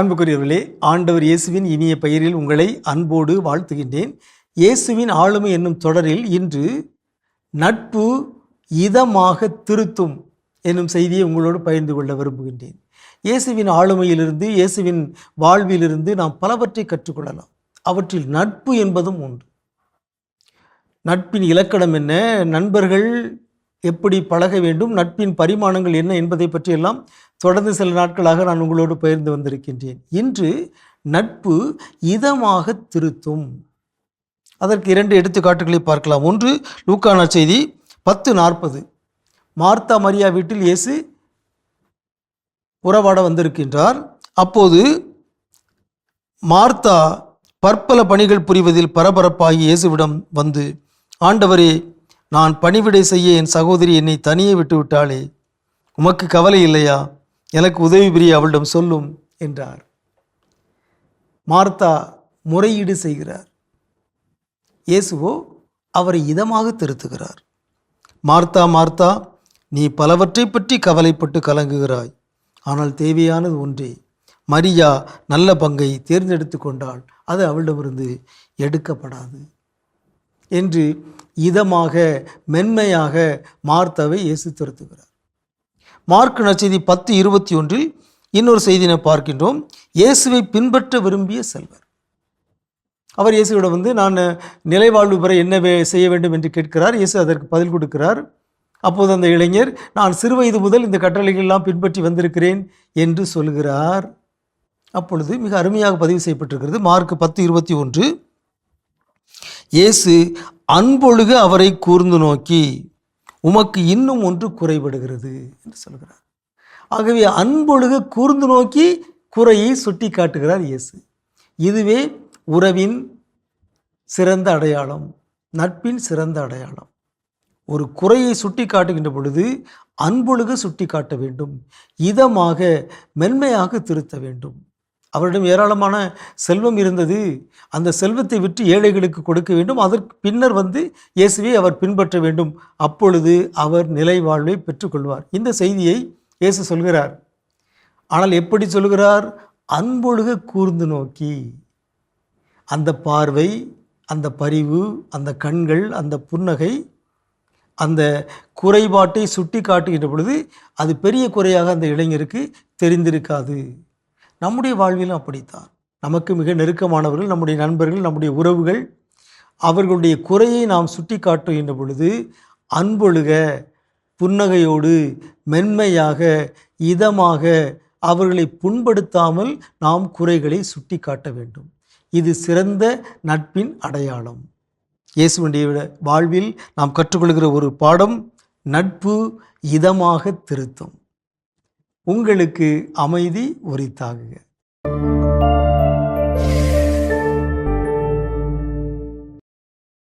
அன்புக்குரியவர்களே, ஆண்டவர் இயேசுவின் இனிய பெயரில் உங்களை அன்போடு வாழ்த்துகின்றேன். இயேசுவின் ஆளுமை என்னும் தொடரில் இன்று நட்பு இதமாக திருத்தும் என்னும் செய்தியை உங்களோடு பகிர்ந்து கொள்ள விரும்புகின்றேன். இயேசுவின் ஆளுமையிலிருந்து, இயேசுவின் வாழ்விலிருந்து நாம் பலவற்றை கற்றுக்கொள்ளலாம். அவற்றில் நட்பு என்பதும் ஒன்று. நட்பின் இலக்கணம் என்ன, நண்பர்கள் எப்படி பழக வேண்டும், நட்பின் பரிமாணங்கள் என்ன என்பதை பற்றியெல்லாம் தொடர்ந்து சில நாட்களாக நான் உங்களோடு பகிர்ந்து வந்திருக்கின்றேன். இன்று நட்பு இதமாக திருத்தும். அதற்கு 2 எடுத்துக்காட்டுகளை பார்க்கலாம். ஒன்று, லூக்கா நற்செய்தி 10:40. மார்த்தா மரியா வீட்டில் இயேசு உறவாட வந்திருக்கின்றார். அப்போது மார்த்தா பற்பல பணிகள் புரிவதில் பரபரப்பாகி இயேசுவிடம் வந்து, ஆண்டவரே, நான் பணிவிடை செய்ய என் சகோதரி என்னை தனியே விட்டுவிட்டாளே, உமக்கு கவலை இல்லையா? எனக்கு உதவி புரிய அவளிடம் சொல்லும் என்றார். மார்த்தா முறையீடு செய்கிறார். இயேசுவோ அவரை இதமாக திருத்துகிறார். மார்த்தா, மார்த்தா, நீ பலவற்றை பற்றி கவலைப்பட்டு கலங்குகிறாய். ஆனால் தேவையானது ஒன்றே. மரியா நல்ல பங்கை தேர்ந்தெடுத்து கொண்டாள், அது அவளிடமிருந்து எடுக்கப்படாது என்று இதமாக மென்மையாக மார்த்தாவை இயேசு திருத்துகிறார். மார்க் நற்செய்தி 10:21 இன்னொரு செய்தியை பார்க்கின்றோம். இயேசுவை பின்பற்ற விரும்பிய செல்வர். அவர் இயேசுவிடம் வந்து, நான் நிலைவாழ்வு பெற என்ன செய்ய வேண்டும் என்று கேட்கிறார். இயேசு அதற்கு பதில் கொடுக்கிறார். அப்போது அந்த இளைஞர், நான் சிறுவயது முதல் இந்த கட்டளைகளெல்லாம் பின்பற்றி வந்திருக்கிறேன் என்று சொல்கிறார். அப்பொழுது மிக அருமையாக பதிவு செய்யப்பட்டிருக்கிறது. மார்க் 10:21, இயேசு அன்பொழுக அவரை கூர்ந்து நோக்கி, உமக்கு இன்னும் ஒன்று குறைபடுகிறது என்று சொல்கிறார். ஆகவே அன்பொழுக கூர்ந்து நோக்கி குறையை சுட்டி காட்டுகிறார் இயேசு. இதுவே உறவின் சிறந்த அடையாளம், நட்பின் சிறந்த அடையாளம். ஒரு குறையை சுட்டி காட்டுகின்ற பொழுது அன்பொழுக சுட்டி காட்ட வேண்டும், இதமாக மென்மையாக திருத்த வேண்டும். அவரிடம் ஏராளமான செல்வம் இருந்தது. அந்த செல்வத்தை விற்று ஏழைகளுக்கு கொடுக்க வேண்டும். அதற்கு பின்னர் வந்து இயேசுவை அவர் பின்பற்ற வேண்டும். அப்பொழுது அவர் நிலை வாழ்வை பெற்றுக்கொள்வார். இந்த செய்தியை இயேசு சொல்கிறார். ஆனால் எப்படி சொல்கிறார்? அன்பொழுக கூர்ந்து நோக்கி. அந்த பார்வை, அந்த பரிவு, அந்த கண்கள், அந்த புன்னகை, அந்த குறைபாட்டை சுட்டி காட்டுகின்ற பொழுது அது பெரிய குறையாக அந்த இளைஞருக்கு தெரிந்திருக்காது. நம்முடைய வாழ்விலும் அப்படித்தான். நமக்கு மிக நெருக்கமானவர்கள், நம்முடைய நண்பர்கள், நம்முடைய உறவுகள், அவர்களுடைய குறையை நாம் சுட்டி காட்டுகின்ற பொழுது அன்பொழுக, புன்னகையோடு, மென்மையாக, இதமாக, அவர்களை புண்படுத்தாமல் நாம் குறைகளை சுட்டி காட்ட வேண்டும். இது சிறந்த நட்பின் அடையாளம். இயேசுவினுடைய வாழ்வில் நாம் கற்றுக்கொள்கிற ஒரு பாடம், நட்பு இதமாக திருத்தும். உங்களுக்கு அமைதி உரித்தாகுக.